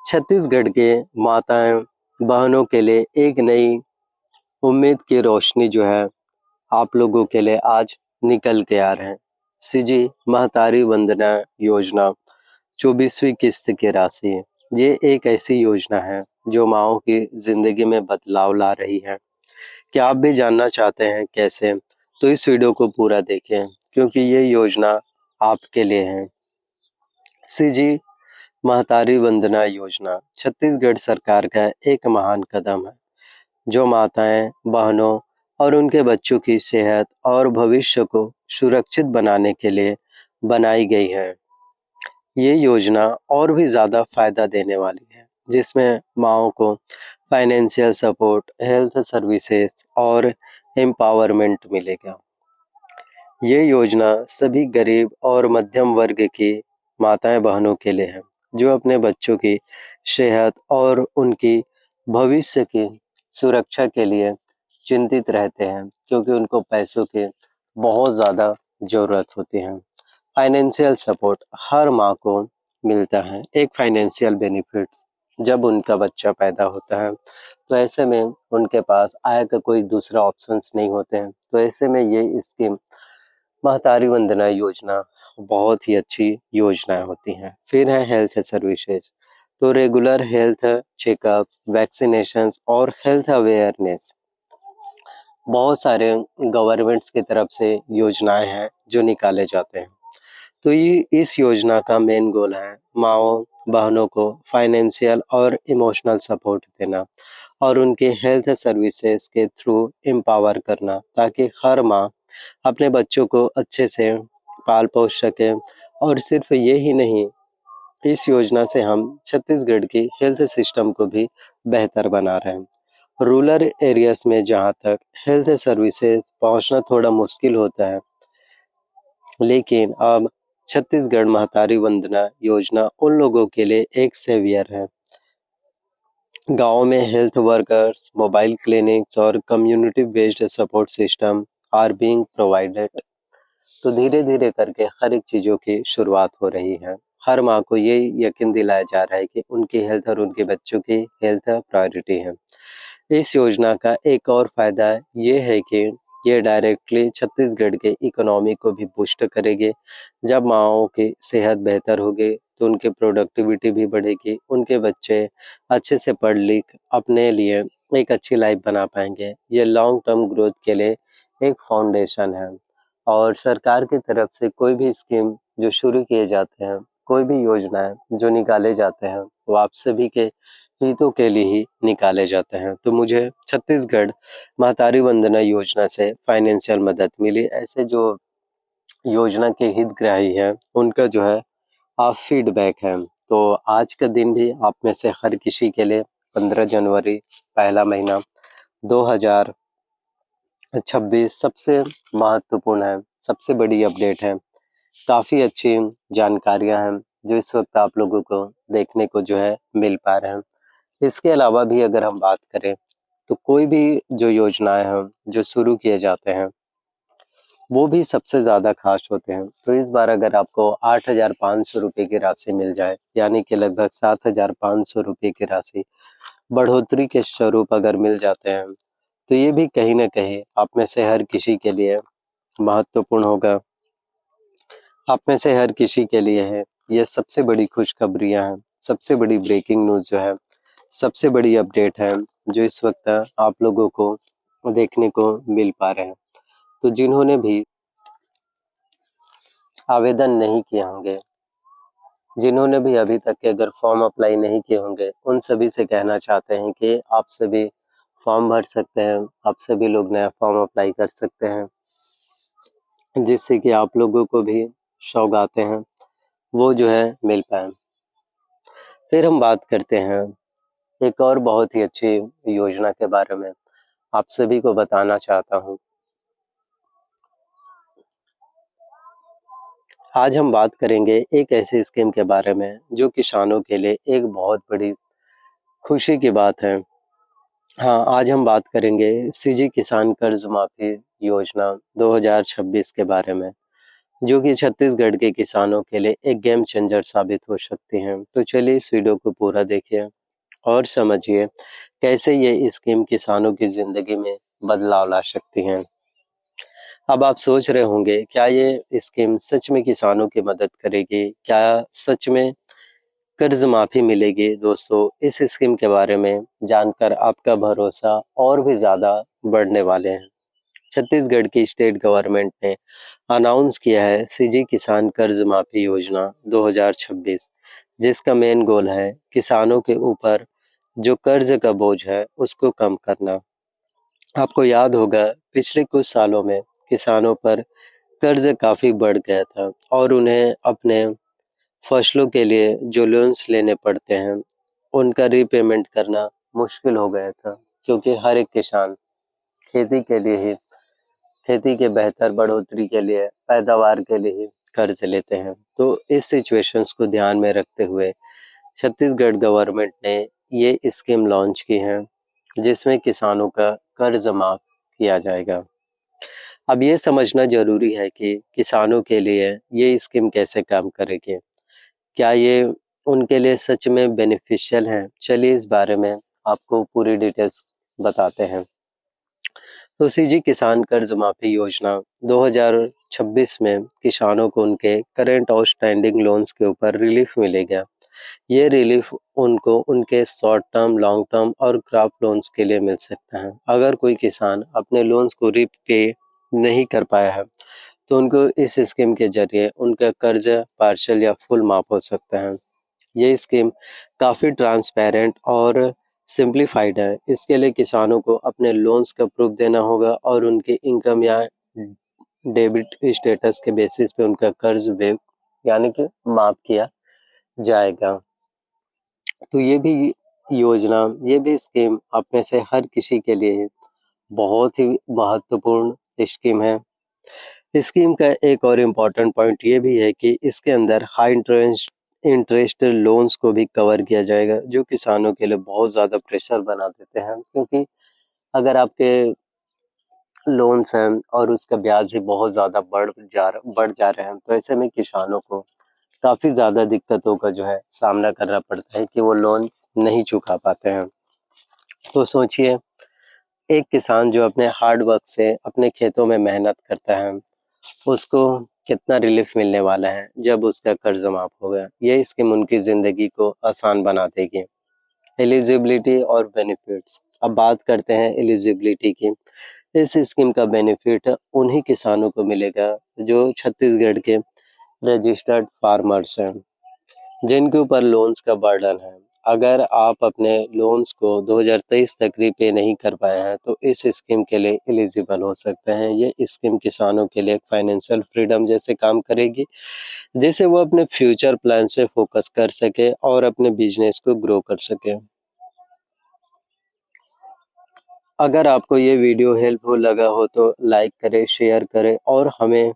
छत्तीसगढ़ के माताएं बहनों के लिए एक नई उम्मीद की रोशनी जो है आप लोगों के लिए आज निकल के आ रहे हैं। सीजी महतारी वंदना योजना 24वीं किस्त की राशि है। ये एक ऐसी योजना है जो माओं की जिंदगी में बदलाव ला रही है। क्या आप भी जानना चाहते हैं कैसे? तो इस वीडियो को पूरा देखें क्योंकि ये योजना आपके लिए है। सीजी महतारी वंदना योजना छत्तीसगढ़ सरकार का एक महान कदम है जो माताएं, बहनों और उनके बच्चों की सेहत और भविष्य को सुरक्षित बनाने के लिए बनाई गई है। ये योजना और भी ज़्यादा फायदा देने वाली है, जिसमें माओं को फाइनेंशियल सपोर्ट, हेल्थ सर्विसेज और एम्पावरमेंट मिलेगा। ये योजना सभी गरीब और मध्यम वर्ग की माताएं बहनों के लिए है जो अपने बच्चों की सेहत और उनकी भविष्य की सुरक्षा के लिए चिंतित रहते हैं क्योंकि उनको पैसों की बहुत ज़्यादा ज़रूरत होती है। फाइनेंशियल सपोर्ट हर माँ को मिलता है, एक फाइनेंशियल बेनिफिट्स जब उनका बच्चा पैदा होता है तो ऐसे में उनके पास आय का कोई दूसरा ऑप्शंस नहीं होते हैं। तो ऐसे में ये स्कीम महतारी वंदना योजना बहुत ही अच्छी योजनाएं होती हैं। फिर है हेल्थ सर्विसेज, तो रेगुलर हेल्थ चेकअप्स, वैक्सीनेशंस और हेल्थ अवेयरनेस बहुत सारे गवर्नमेंट्स की तरफ से योजनाएं हैं जो निकाले जाते हैं। तो ये इस योजना का मेन गोल है माँओं बहनों को फाइनेंशियल और इमोशनल सपोर्ट देना और उनके हेल्थ सर्विसेज के थ्रू एम्पावर करना ताकि हर माँ अपने बच्चों को अच्छे से पाल पोस सके। और सिर्फ ये ही नहीं, इस योजना से हम छत्तीसगढ़ की हेल्थ सिस्टम को भी बेहतर बना रहे हैं। रूरल एरियाज में जहाँ तक हेल्थ सर्विसेज पहुँचना थोड़ा मुश्किल होता है, लेकिन अब छत्तीसगढ़ महतारी वंदना योजना उन लोगों के लिए एक सेवियर है। गांव में हेल्थ वर्कर्स, मोबाइल क्लिनिक्स और community based support system are being provided. तो धीरे धीरे करके हर एक चीज़ों की शुरुआत हो रही है। हर माँ को ये यकीन दिलाया जा रहा है कि उनकी हेल्थ और उनके बच्चों की हेल्थ प्रायोरिटी है। इस योजना का एक और फायदा ये है कि ये डायरेक्टली छत्तीसगढ़ के इकोनॉमी को भी बूस्ट करेगी। जब माँओं की सेहत बेहतर होगी तो उनकी प्रोडक्टिविटी भी बढ़ेगी, उनके बच्चे अच्छे से पढ़ लिख अपने लिए एक अच्छी लाइफ बना पाएंगे। ये लॉन्ग टर्म ग्रोथ के लिए एक फाउंडेशन है। और सरकार की तरफ से कोई भी स्कीम जो शुरू किए जाते हैं, कोई भी योजनाएं जो निकाले जाते हैं, वो आप सभी के हितों के लिए ही निकाले जाते हैं। तो मुझे छत्तीसगढ़ महतारी वंदना योजना से फाइनेंशियल मदद मिली। ऐसे जो योजना के हितग्राही हैं, उनका जो है आप फीडबैक है। तो आज का दिन भी आप में से हर किसी के लिए 15 जनवरी पहला महीना 2026 सबसे महत्वपूर्ण है, सबसे बड़ी अपडेट है। काफ़ी अच्छी जानकारियां हैं जो इस वक्त आप लोगों को देखने को जो है मिल पा रहे हैं। इसके अलावा भी अगर हम बात करें तो कोई भी जो योजनाएं हैं जो शुरू किए जाते हैं वो भी सबसे ज़्यादा खास होते हैं। तो इस बार अगर आपको 8,500 रुपये की राशि मिल जाए, यानी कि लगभग 7,500 रुपये की राशि बढ़ोतरी के स्वरूप अगर मिल जाते हैं, तो ये भी कहीं ना कहीं आप में से हर किसी के लिए महत्वपूर्ण होगा। आप में से हर किसी के लिए है ये सबसे बड़ी खुशखबरियां हैं, सबसे बड़ी ब्रेकिंग न्यूज़ जो है, सबसे बड़ी अपडेट है जो इस वक्त आप लोगों को देखने को मिल पा रहे हैं। तो जिन्होंने भी आवेदन नहीं किए होंगे, जिन्होंने भी अभी तक के अगर फॉर्म अप्लाई नहीं किए होंगे, उन सभी से कहना चाहते हैं कि आप सभी फॉर्म भर सकते हैं, आप सभी लोग नया फॉर्म अप्लाई कर सकते हैं, जिससे कि आप लोगों को भी सौगातें हैं वो जो है मिल पाए। फिर हम बात करते हैं एक और बहुत ही अच्छी योजना के बारे में, आप सभी को बताना चाहता हूँ। आज हम बात करेंगे एक ऐसी स्कीम के बारे में जो किसानों के लिए एक बहुत बड़ी खुशी की बात है। हाँ, आज हम बात करेंगे सीजी किसान कर्ज माफी योजना 2026 के बारे में। जो कि छत्तीसगढ़ के किसानों के लिए एक गेम चेंजर साबित हो सकती हैं। तो चलिए इस वीडियो को पूरा देखिए और समझिए कैसे ये स्कीम किसानों की ज़िंदगी में बदलाव ला सकती हैं। अब आप सोच रहे होंगे क्या ये स्कीम सच में किसानों की मदद करेगी? क्या सच में कर्ज माफ़ी मिलेगी? दोस्तों इस स्कीम के बारे में जानकर आपका भरोसा और भी ज़्यादा बढ़ने वाले हैं। छत्तीसगढ़ की स्टेट गवर्नमेंट ने अनाउंस किया है सीजी किसान कर्ज माफी योजना 2026, जिसका मेन गोल है किसानों के ऊपर जो कर्ज का बोझ है उसको कम करना। आपको याद होगा पिछले कुछ सालों में किसानों पर कर्ज काफी बढ़ गया था और उन्हें अपने फसलों के लिए जो लोन्स लेने पड़ते हैं उनका रीपेमेंट करना मुश्किल हो गया था, क्योंकि हर एक किसान खेती के लिए ही खेती के बेहतर बढ़ोतरी के लिए, पैदावार के लिए ही कर्ज लेते हैं। तो इस सिचुएशंस को ध्यान में रखते हुए छत्तीसगढ़ गवर्नमेंट ने ये स्कीम लॉन्च की है, जिसमें किसानों का कर्ज माफ किया जाएगा। अब ये समझना ज़रूरी है कि किसानों के लिए ये स्कीम कैसे काम करेगी। क्या ये उनके लिए सच में बेनिफिशियल है? चलिए इस बारे में आपको पूरी डिटेल्स बताते हैं। तो सीजी किसान कर्ज माफी योजना 2026 में किसानों को उनके करंट आउटस्टैंडिंग लोन्स के ऊपर रिलीफ मिलेगा। ये रिलीफ उनको उनके शॉर्ट टर्म, लॉन्ग टर्म और क्रॉप लोन्स के लिए मिल सकता है। अगर कोई किसान अपने लोन्स को रीपे नहीं कर पाया है, तो उनको इस स्कीम के जरिए उनका कर्ज पार्शियल या फुल माफ हो सकता है। ये स्कीम काफ़ी ट्रांसपेरेंट और सिंप्लीफाइड है। इसके लिए किसानों को अपने लोन्स का प्रूफ देना होगा और उनके इनकम या डेबिट स्टेटस के बेसिस पे उनका कर्ज वेव यानी कि माफ किया जाएगा। तो ये भी योजना, ये भी स्कीम आप में से हर किसी के लिए बहुत ही महत्वपूर्ण स्कीम है। स्कीम का एक और इम्पोर्टेंट पॉइंट ये भी है कि इसके अंदर हाई इंटरेस्ट लोन्स को भी कवर किया जाएगा, जो किसानों के लिए बहुत ज़्यादा प्रेशर बना देते हैं, क्योंकि अगर आपके लोन्स हैं और उसका ब्याज भी बहुत ज़्यादा बढ़ जा रहे हैं, तो ऐसे में किसानों को काफ़ी ज़्यादा दिक्कतों का जो है सामना करना पड़ता है कि वो लोन नहीं चुका पाते हैं। तो सोचिए एक किसान जो अपने हार्ड वर्क से अपने खेतों में मेहनत करता है, उसको कितना रिलीफ मिलने वाला है जब उसका कर्ज माफ हो गया। ये स्कीम उनकी ज़िंदगी को आसान बना देगी। एलिजिबिलिटी और बेनिफिट्स, अब बात करते हैं एलिजिबिलिटी की। इस स्कीम का बेनिफिट उन्हीं किसानों को मिलेगा जो छत्तीसगढ़ के रजिस्टर्ड फार्मर्स हैं, जिनके ऊपर लोन्स का बर्डन है। अगर आप अपने लोन्स को 2023 तक रीपे नहीं कर पाए हैं, तो इस स्कीम के लिए एलिजिबल हो सकते हैं। ये स्कीम किसानों के लिए एक फाइनेंशियल फ्रीडम जैसे काम करेगी, जिससे वो अपने फ्यूचर प्लान्स पे फोकस कर सके और अपने बिजनेस को ग्रो कर सके। अगर आपको ये वीडियो हेल्पफुल लगा हो तो लाइक करें, शेयर करें और हमें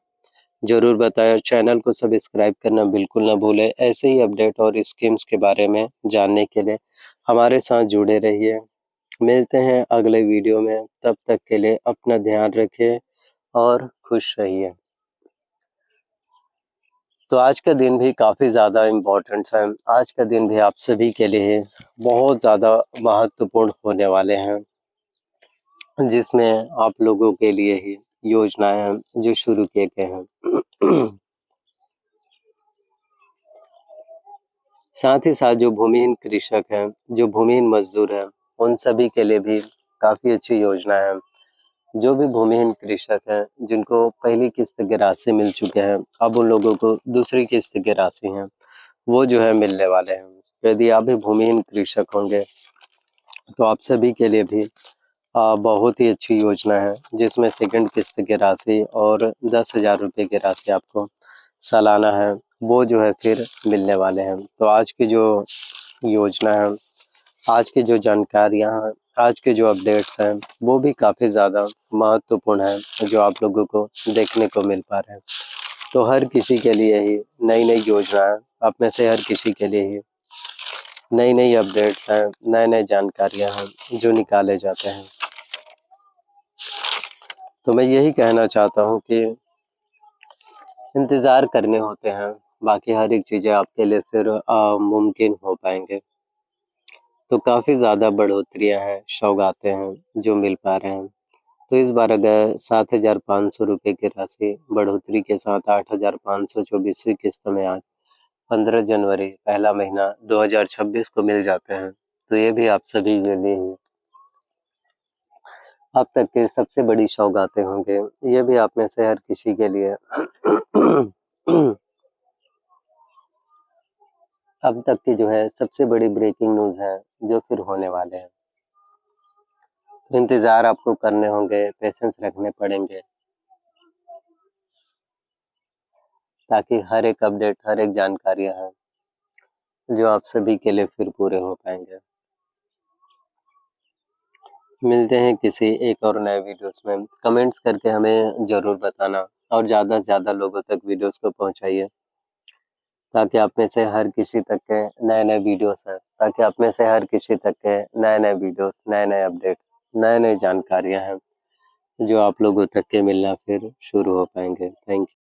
ज़रूर बताएं, और चैनल को सब्सक्राइब करना बिल्कुल ना भूलें। ऐसे ही अपडेट और स्कीम्स के बारे में जानने के लिए हमारे साथ जुड़े रहिए। मिलते हैं अगले वीडियो में, तब तक के लिए अपना ध्यान रखिए और खुश रहिए। तो आज का दिन भी काफ़ी ज़्यादा इम्पोर्टेंट है। आज का दिन भी आप सभी के लिए बहुत ज़्यादा महत्वपूर्ण होने वाले हैं, जिसमें आप लोगों के लिए ही योजनाएं हैं जो शुरू किए गए हैं। साथ ही साथ जो भूमिहीन कृषक हैं, जो भूमिहीन मजदूर हैं, उन सभी के लिए भी काफ़ी अच्छी योजना है। जो भी भूमिहीन कृषक हैं, जिनको पहली किस्त की राशि मिल चुके हैं, अब उन लोगों को दूसरी किस्त की राशि है वो जो है मिलने वाले हैं। यदि आप भी भूमिहीन कृषक होंगे तो आप सभी के लिए भी बहुत ही अच्छी योजना है, जिसमें सेकंड किस्त की राशि और 10,000 रुपये की राशि आपको सालाना है वो जो है फिर मिलने वाले हैं। तो आज की जो योजना है, आज की जो जानकारियाँ हैं, आज के जो अपडेट्स हैं, वो भी काफ़ी ज़्यादा महत्वपूर्ण हैं, जो आप लोगों को देखने को मिल पा रहे हैं। तो हर किसी के लिए ही नई-नई योजनाएँ, आप में से हर किसी के लिए ही नई-नई अपडेट्स हैं, नए-नए जानकारियाँ हैं, जो निकाले जाते हैं। तो मैं यही कहना चाहता हूँ कि इंतज़ार करने होते हैं, बाकी हर एक चीज़ें आपके लिए फिर मुमकिन हो पाएँगे। तो काफ़ी ज़्यादा बढ़ोतरियाँ हैं, सौगातें हैं जो मिल पा रहे हैं। तो इस बार अगर ₹7,500 की राशि बढ़ोतरी के साथ 8,524वीं किस्त में आज 15 जनवरी पहला महीना 2026 को मिल जाते हैं, तो ये भी आप सभी के लिए ही अब तक की सबसे बड़ी सौगातें होंगे। ये भी आप में से हर किसी के लिए अब तक की जो है सबसे बड़ी ब्रेकिंग न्यूज़ है, जो फिर होने वाले हैं। इंतज़ार आपको करने होंगे, पेशेंस रखने पड़ेंगे, ताकि हर एक अपडेट, हर एक जानकारियाँ हैं, जो आप सभी के लिए फिर पूरे हो पाएँगे। मिलते हैं किसी एक और नए वीडियोस में। कमेंट्स करके हमें ज़रूर बताना और ज़्यादा से ज़्यादा लोगों तक वीडियोस को पहुँचाइए, ताकि आप में से हर किसी तक के नए-नए वीडियोस हैं, ताकि आप में से हर किसी तक के नए-नए वीडियोस, नए-नए अपडेट, नए-नए जानकारियाँ हैं, जो आप लोगों तक के मिलना फिर शुरू हो पाएँगे। Thank you.